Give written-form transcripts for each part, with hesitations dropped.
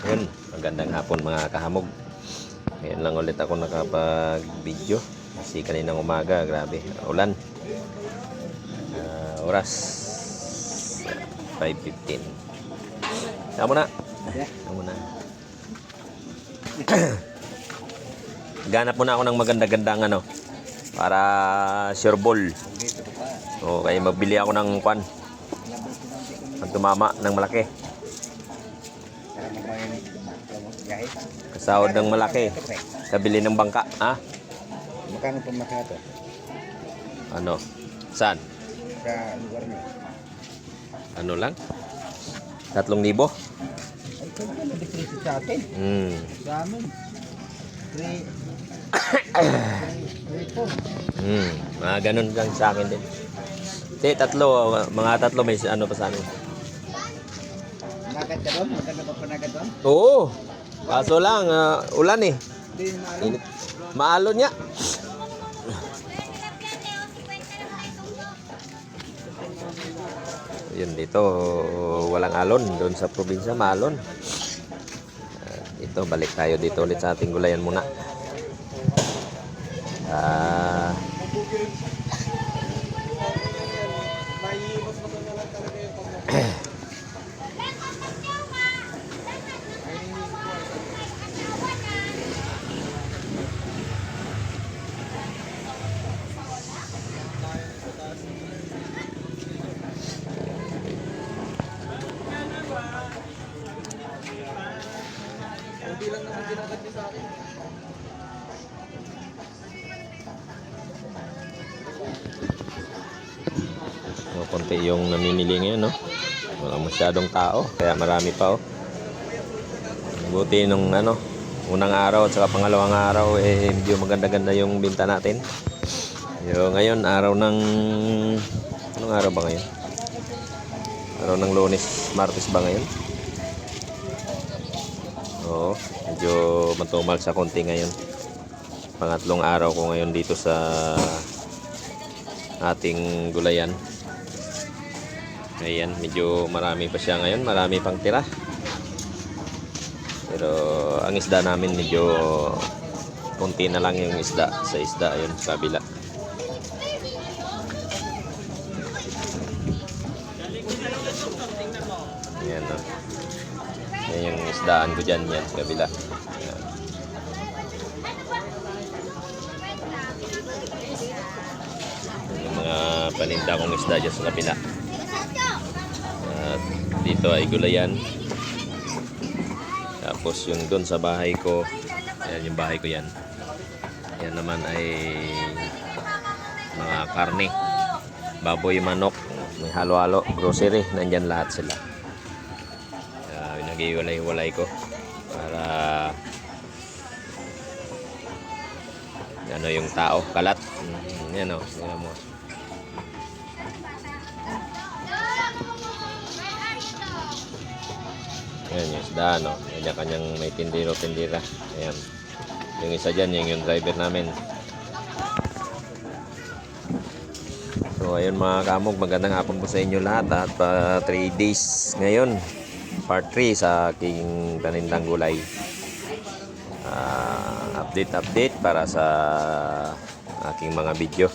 Yun, magandang hapon mga kahamog. Ngayon lang ulit ako nakapag-video. Kasi kaninang umaga, grabe, ulan. Oras 5:15. Tama na. Tama na. Ganap muna ako ng maganda-gandang ano para sure ball. O kaya magbili ako ng kwan. Pag tumama ng malaki. Kasahod ng malaki. Kabili ng bangka, ha? Magkano po makato? Ano? Saan? Sa lugar niyo. Ano lang? 3,000? Ay, kaya na decrease sa atin. Sa amin. 3 Mga ganun lang sa akin din. Mga tatlo may ano pa sa amin. Nagat ka doon? Magkano pa panagat doon? Oo. Kaso lang, ulan eh. Hindi na Init. Maalon niya. Yun dito, walang alon. Doon sa probinsya, maalon. Dito, balik tayo dito ulit sa ating gulayan muna. Konti yung namimili ngayon, no? Walang masyadong tao, kaya marami pa, oh. Buti nung ano, unang araw at saka pangalawang araw, eh, medyo maganda-ganda yung binta natin. Yung ngayon, araw ng... Anong araw ba ngayon? Araw ng Lunes, Martes ba ngayon? Oo, medyo matumal sa konti ngayon. Pangatlong araw ko ngayon dito sa ating gulayan. Ayan, medyo marami pa siya ngayon, marami pang tira. Pero ang isda namin medyo konti na lang yung isda sa isda ayun sa kabila. Ayan, no? Ayan yung isdaan ko dyan, yan sa kabila. Ayan. Yung mga paninda kong isda dyan sa kabila. Dito ay gulayan. Tapos yung doon sa bahay ko, ayan yung bahay ko yan. Yan naman ay mga karne, baboy, manok, may halo-halo, grocery, nandyan lahat sila. Nag-iwalay-walay ko para ano yung tao, kalat. Yan o, yan mo. Ayan yung isda, no? Kanya-kanyang may tindiro-tindira. Ayan. Yung isa dyan, yung driver namin. So, ayun mga kamog, magandang hapon po sa inyo lahat. At 3 days ngayon, part 3 sa aking panindang gulay. Update para sa aking mga video.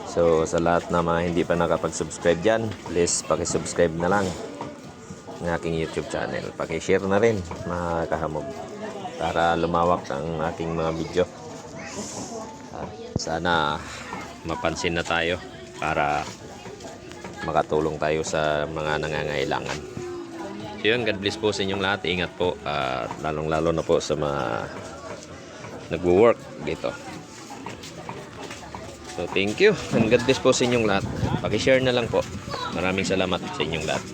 So, sa lahat na mga hindi pa nakapag-subscribe dyan, please pakisubscribe na lang ng aking YouTube channel. Paki-share na rin mga kahamog para lumawak ang aking mga video. Sana mapansin na tayo para makatulong tayo sa mga nangangailangan. So yun, God bless po sa inyong lahat. Ingat po at lalong-lalo na po sa mga nagwo-work dito. So thank you and God bless po sa inyong lahat. Paki-share na lang po. Maraming salamat sa inyong lahat.